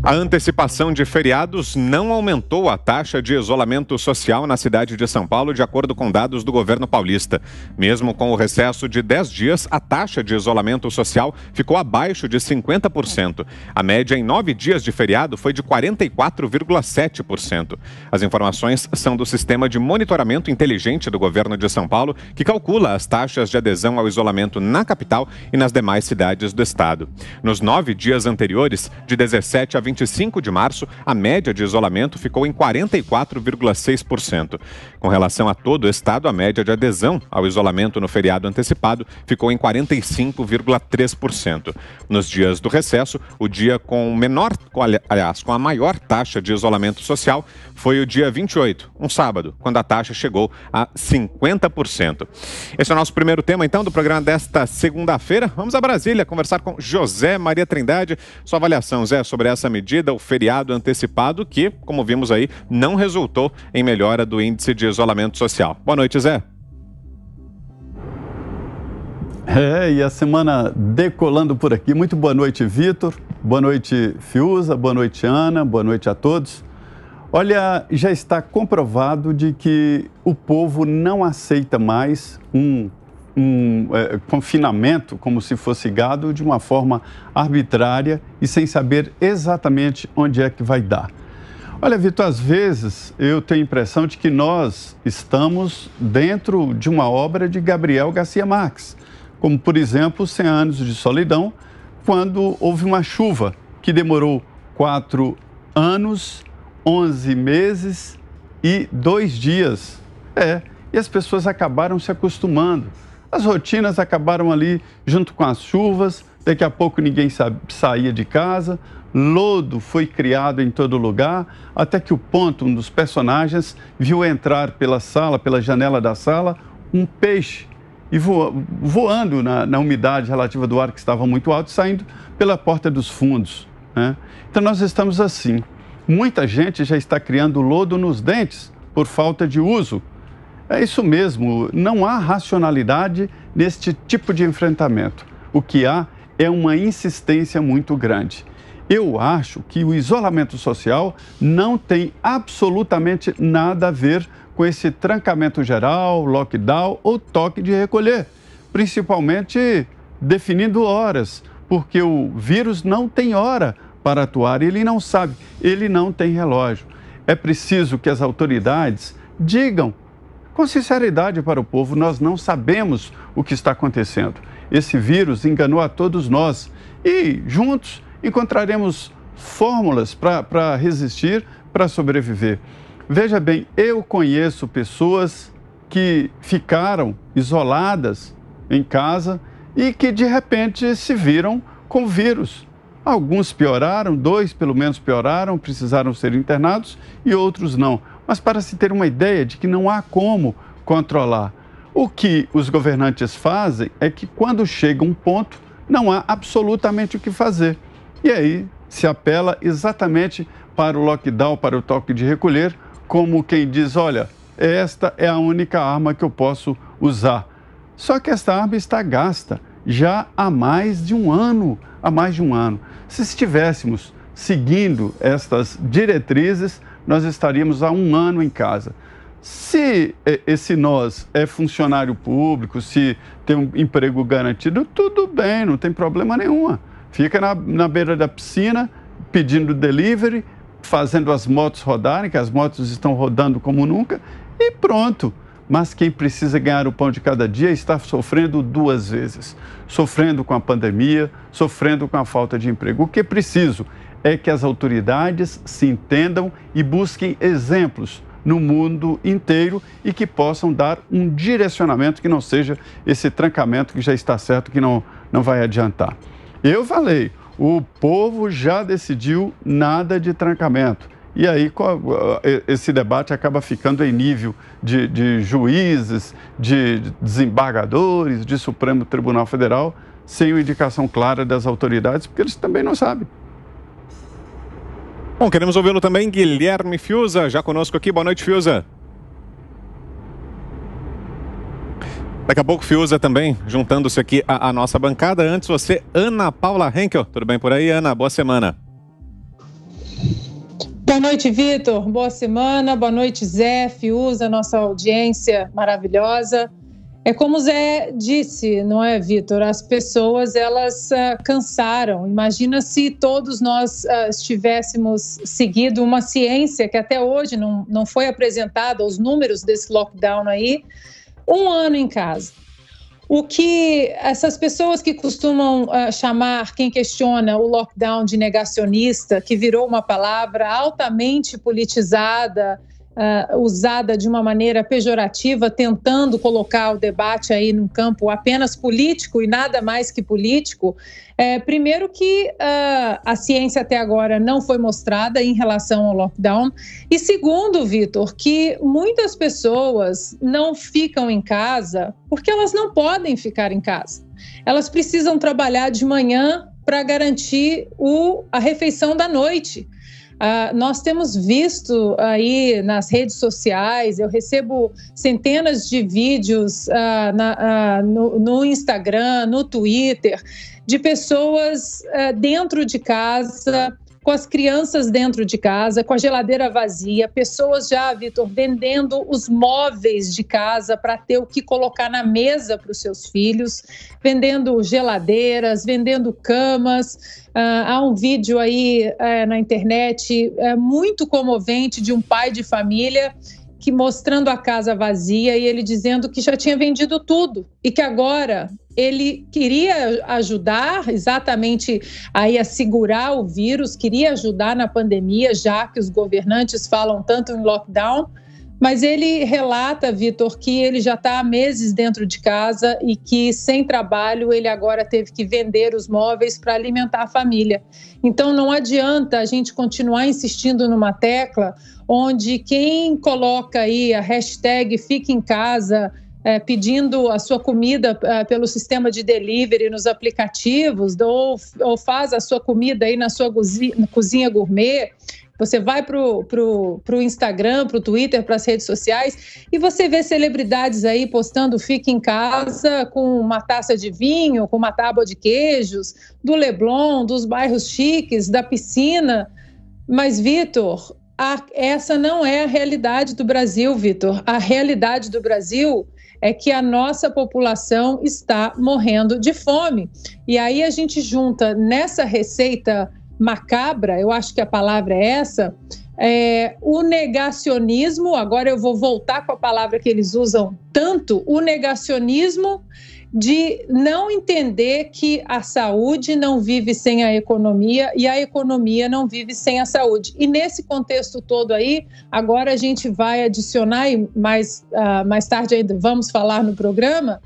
A antecipação de feriados não aumentou a taxa de isolamento social na cidade de São Paulo, de acordo com dados do governo paulista. Mesmo com o recesso de 10 dias, a taxa de isolamento social ficou abaixo de 50%. A média em 9 dias de feriado foi de 44,7%. As informações são do Sistema de Monitoramento Inteligente do governo de São Paulo, que calcula as taxas de adesão ao isolamento na capital e nas demais cidades do estado. Nos 9 dias anteriores, de 17 a 25 de março, a média de isolamento ficou em 44,6%. Com relação a todo o estado, a média de adesão ao isolamento no feriado antecipado ficou em 45,3%. Nos dias do recesso, o dia com a maior taxa de isolamento social foi o dia 28, um sábado, quando a taxa chegou a 50%. Esse é o nosso primeiro tema, então, do programa desta segunda-feira. Vamos a Brasília conversar com José Maria Trindade. Sua avaliação, Zé, sobre essa medida, o feriado antecipado, que, como vimos aí, não resultou em melhora do índice de isolamento social. Boa noite, Zé. E a semana decolando por aqui. Muito boa noite, Vitor. Boa noite, Fiuza. Boa noite, Ana. Boa noite a todos. Olha, já está comprovado de que o povo não aceita mais um confinamento como se fosse gado de uma forma arbitrária e sem saber exatamente onde é que vai dar. Olha, Vitor, às vezes eu tenho a impressão de que nós estamos dentro de uma obra de Gabriel Garcia Marques, como, por exemplo, 100 Anos de Solidão, quando houve uma chuva que demorou 4 anos, 11 meses e 2 dias. E as pessoas acabaram se acostumando. As rotinas acabaram ali junto com as chuvas, daqui a pouco ninguém saía de casa, lodo foi criado em todo lugar, até que o Ponto, um dos personagens, viu entrar pela janela da sala, um peixe, e voando na umidade relativa do ar que estava muito alto, saindo pela porta dos fundos, né? Então nós estamos assim. Muita gente já está criando lodo nos dentes por falta de uso. É isso mesmo, não há racionalidade neste tipo de enfrentamento. O que há é uma insistência muito grande. Eu acho que o isolamento social não tem absolutamente nada a ver com esse trancamento geral, lockdown ou toque de recolher, principalmente definindo horas, porque o vírus não tem hora para atuar, ele não sabe, ele não tem relógio. É preciso que as autoridades digam com sinceridade para o povo: nós não sabemos o que está acontecendo. Esse vírus enganou a todos nós e juntos encontraremos fórmulas para resistir, para sobreviver. Veja bem, eu conheço pessoas que ficaram isoladas em casa e que de repente se viram com vírus. Alguns pioraram, 2 pelo menos pioraram, precisaram ser internados e outros não. Mas para se ter uma ideia de que não há como controlar. O que os governantes fazem é que quando chega um ponto, não há absolutamente o que fazer. E aí se apela exatamente para o lockdown, para o toque de recolher, como quem diz: olha, esta é a única arma que eu posso usar. Só que esta arma está gasta já há mais de um ano. Se estivéssemos seguindo estas diretrizes, nós estaríamos há um ano em casa. Se esse nós é funcionário público, se tem um emprego garantido, tudo bem, não tem problema nenhum. Fica na beira da piscina, pedindo delivery, fazendo as motos rodarem, que as motos estão rodando como nunca, e pronto. Mas quem precisa ganhar o pão de cada dia está sofrendo 2 vezes. Sofrendo com a pandemia, sofrendo com a falta de emprego. O que é preciso é que as autoridades se entendam e busquem exemplos no mundo inteiro e que possam dar um direcionamento que não seja esse trancamento que já está certo que não vai adiantar. Eu falei, o povo já decidiu nada de trancamento. E aí esse debate acaba ficando em nível de juízes, de desembargadores, de Supremo Tribunal Federal, sem uma indicação clara das autoridades, porque eles também não sabem. Bom, queremos ouvi-lo também, Guilherme Fiuza, já conosco aqui. Boa noite, Fiuza. Daqui a pouco, Fiuza também, juntando-se aqui à nossa bancada. Antes você, Ana Paula Henkel. Tudo bem por aí, Ana? Boa semana. Boa noite, Vitor. Boa semana. Boa noite, Zé, Fiuza, nossa audiência maravilhosa. É como o Zé disse, não é, Vitor? As pessoas, elas cansaram. Imagina se todos nós tivéssemos seguido uma ciência que até hoje não foi apresentada, os números desse lockdown aí, 1 ano em casa. O que essas pessoas que costumam chamar, quem questiona o lockdown de negacionista, que virou uma palavra altamente politizada, usada de uma maneira pejorativa, tentando colocar o debate aí num campo apenas político e nada mais que político, primeiro que a ciência até agora não foi mostrada em relação ao lockdown, e segundo, Vitor, que muitas pessoas não ficam em casa porque elas não podem ficar em casa. Elas precisam trabalhar de manhã para garantir a refeição da noite. Nós temos visto aí nas redes sociais, eu recebo centenas de vídeos no Instagram, no Twitter, de pessoas dentro de casa, com as crianças dentro de casa, com a geladeira vazia, pessoas já, Vitor, vendendo os móveis de casa para ter o que colocar na mesa para os seus filhos, vendendo geladeiras, vendendo camas. Há um vídeo aí na internet muito comovente de um pai de família que mostrando a casa vazia e ele dizendo que já tinha vendido tudo e que agora ele queria ajudar exatamente aí a segurar o vírus, queria ajudar na pandemia, já que os governantes falam tanto em lockdown, mas ele relata, Vitor, que ele já está há meses dentro de casa e que sem trabalho ele agora teve que vender os móveis para alimentar a família. Então não adianta a gente continuar insistindo numa tecla onde quem coloca aí a hashtag Fique em Casa, pedindo a sua comida pelo sistema de delivery nos aplicativos, ou faz a sua comida aí na sua cozinha gourmet, você vai para o Instagram, para o Twitter, para as redes sociais e você vê celebridades aí postando Fique em Casa com uma taça de vinho, com uma tábua de queijos, do Leblon, dos bairros chiques, da piscina. Mas, Vitor, essa não é a realidade do Brasil, Vitor. A realidade do Brasil é que a nossa população está morrendo de fome. E aí a gente junta nessa receita macabra, eu acho que a palavra é essa, o negacionismo, agora eu vou voltar com a palavra que eles usam tanto, o negacionismo de não entender que a saúde não vive sem a economia e a economia não vive sem a saúde. E nesse contexto todo aí, agora a gente vai adicionar, e mais tarde ainda vamos falar no programa,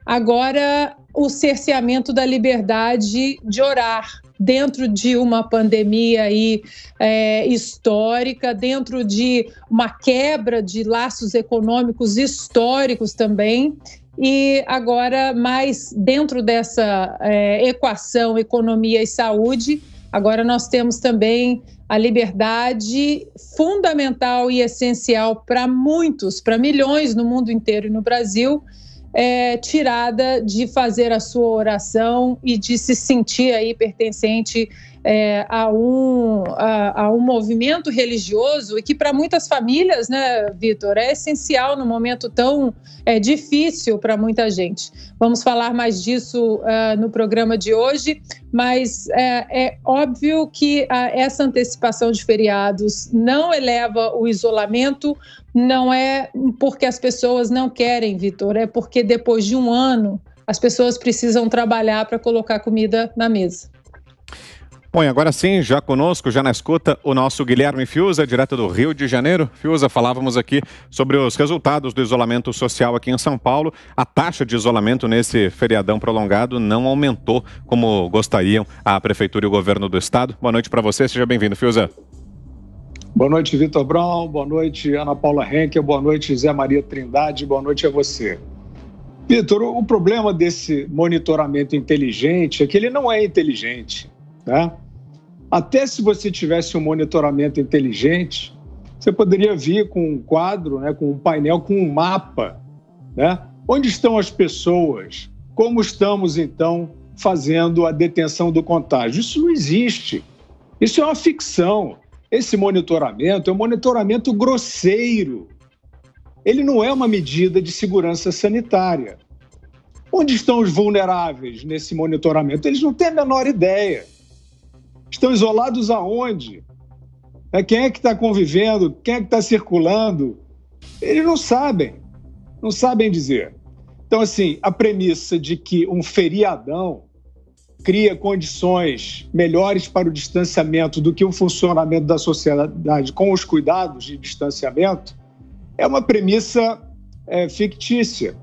agora o cerceamento da liberdade de orar dentro de uma pandemia aí, histórica, dentro de uma quebra de laços econômicos históricos também. E agora, mais dentro dessa equação economia e saúde, agora nós temos também a liberdade fundamental e essencial para muitos, para milhões no mundo inteiro e no Brasil, tirada de fazer a sua oração e de se sentir aí pertencente a um movimento religioso e que para muitas famílias, né, Vitor, é essencial num momento tão difícil para muita gente. Vamos falar mais disso no programa de hoje, mas é óbvio que essa antecipação de feriados não eleva o isolamento, não é porque as pessoas não querem, Vitor, é porque depois de 1 ano as pessoas precisam trabalhar para colocar comida na mesa. Bom, e agora sim, já conosco, já na escuta, o nosso Guilherme Fiuza, direto do Rio de Janeiro. Fiuza, falávamos aqui sobre os resultados do isolamento social aqui em São Paulo. A taxa de isolamento nesse feriadão prolongado não aumentou como gostariam a Prefeitura e o Governo do Estado. Boa noite para você, seja bem-vindo, Fiuza. Boa noite, Vitor Brown, boa noite, Ana Paula Henkel, boa noite, Zé Maria Trindade, boa noite a você. Vitor, o problema desse monitoramento inteligente é que ele não é inteligente, né? Até se você tivesse um monitoramento inteligente, você poderia vir com um quadro, né, com um painel, com um mapa, né? Onde estão as pessoas? Como estamos, então, fazendo a detenção do contágio? Isso não existe. Isso é uma ficção. esse monitoramento é um monitoramento grosseiro. Ele não é uma medida de segurança sanitária. Onde estão os vulneráveis nesse monitoramento? Eles não têm a menor ideia. Estão isolados aonde? Quem é que está convivendo? Quem é que está circulando? Eles não sabem dizer. Então, assim, a premissa de que um feriadão cria condições melhores para o distanciamento do que o funcionamento da sociedade com os cuidados de distanciamento é uma premissa fictícia,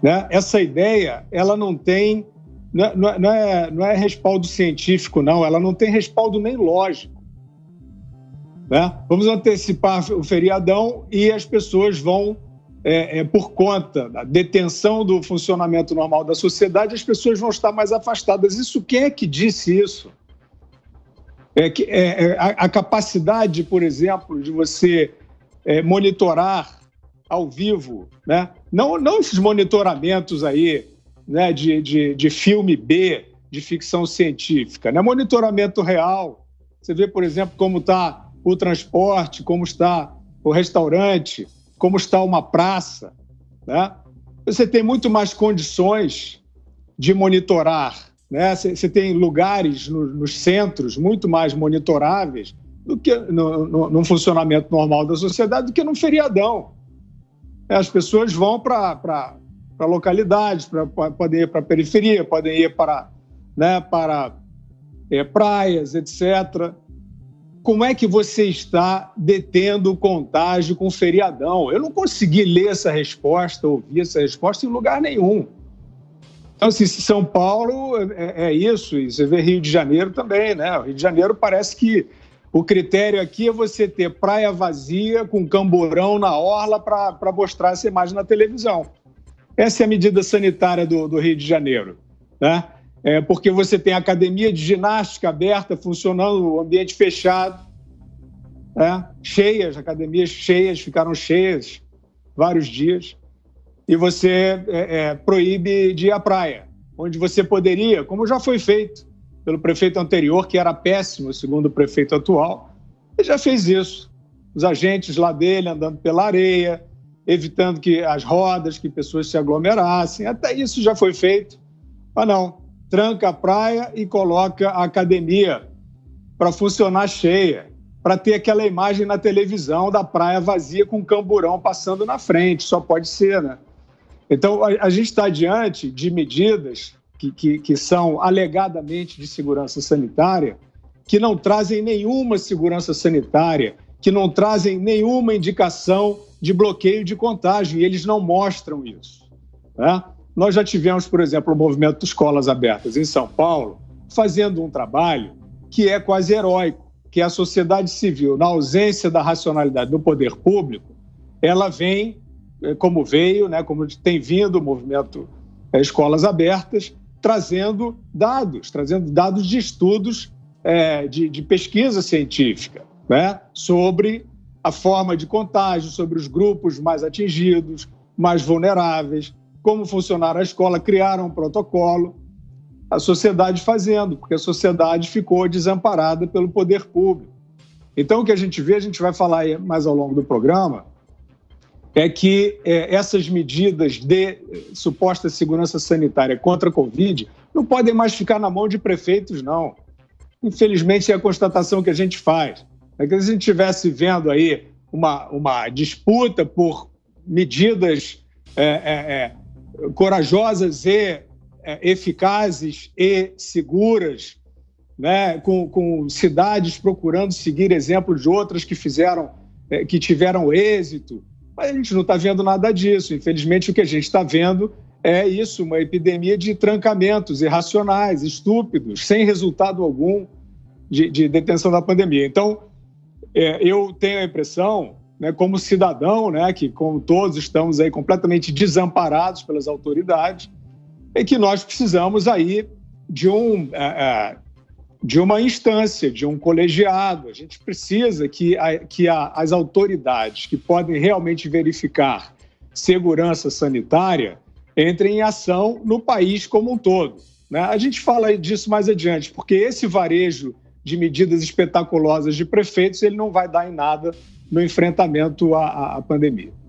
né? Essa ideia, ela não tem, não é respaldo científico, não, ela não tem respaldo nem lógico, né? Vamos antecipar o feriadão e as pessoas vão, por conta da detenção do funcionamento normal da sociedade, as pessoas vão estar mais afastadas. Isso, quem é que disse isso? A capacidade, por exemplo, de você monitorar ao vivo, né? Não esses monitoramentos aí, né, de filme B, de ficção científica, né? Monitoramento real. Você vê, por exemplo, como está o transporte, como está o restaurante, como está uma praça, né? Você tem muito mais condições de monitorar, né? Você tem lugares nos centros muito mais monitoráveis do que no funcionamento normal da sociedade do que num feriadão. As pessoas vão para localidades, podem ir para a periferia, podem ir para praias, etc. Como é que você está detendo o contágio com feriadão? Eu não consegui ler essa resposta, ouvir essa resposta em lugar nenhum. Então, assim, São Paulo é isso, e você vê Rio de Janeiro também, né? O Rio de Janeiro parece que o critério aqui é você ter praia vazia com camburão na orla para mostrar essa imagem na televisão. Essa é a medida sanitária do Rio de Janeiro, né? Porque você tem academia de ginástica aberta, funcionando, o ambiente fechado, cheias, academias cheias, ficaram cheias vários dias, e você proíbe de ir à praia, onde você poderia, como já foi feito pelo prefeito anterior, que era péssimo, segundo o prefeito atual, ele já fez isso. Os agentes lá dele andando pela areia, evitando que as rodas, que pessoas se aglomerassem, até isso já foi feito. Mas não, tranca a praia e coloca a academia para funcionar cheia, para ter aquela imagem na televisão da praia vazia com um camburão passando na frente, só pode ser, né? Então, a gente está diante de medidas que são alegadamente de segurança sanitária, que não trazem nenhuma segurança sanitária, que não trazem nenhuma indicação de bloqueio de contágio, e eles não mostram isso, né? Nós já tivemos, por exemplo, o movimento de escolas abertas em São Paulo, fazendo um trabalho que é quase heróico, que é a sociedade civil, na ausência da racionalidade do poder público, ela vem, como veio, né, como tem vindo o movimento Escolas Abertas, trazendo dados de estudos de pesquisa científica, né, sobre a forma de contágio, sobre os grupos mais atingidos, mais vulneráveis, como funcionar a escola, criaram um protocolo, a sociedade fazendo, porque a sociedade ficou desamparada pelo poder público. Então, o que a gente vê, a gente vai falar aí mais ao longo do programa, é que essas medidas de suposta segurança sanitária contra a Covid não podem mais ficar na mão de prefeitos, não. Infelizmente, é a constatação que a gente faz. É que se a gente estivesse vendo aí uma disputa por medidas corajosas e eficazes e seguras, né, com cidades procurando seguir exemplos de outras que tiveram êxito, mas a gente não está vendo nada disso. Infelizmente, o que a gente está vendo é isso, uma epidemia de trancamentos irracionais, estúpidos, sem resultado algum de detenção da pandemia. Então, eu tenho a impressão, né, como cidadão, né, que como todos estamos aí completamente desamparados pelas autoridades, é que nós precisamos aí de uma instância, de um colegiado. A gente precisa que as autoridades que podem realmente verificar segurança sanitária entrem em ação no país como um todo, né? A gente fala disso mais adiante, porque esse varejo de medidas espetaculosas de prefeitos, ele não vai dar em nada no enfrentamento à pandemia.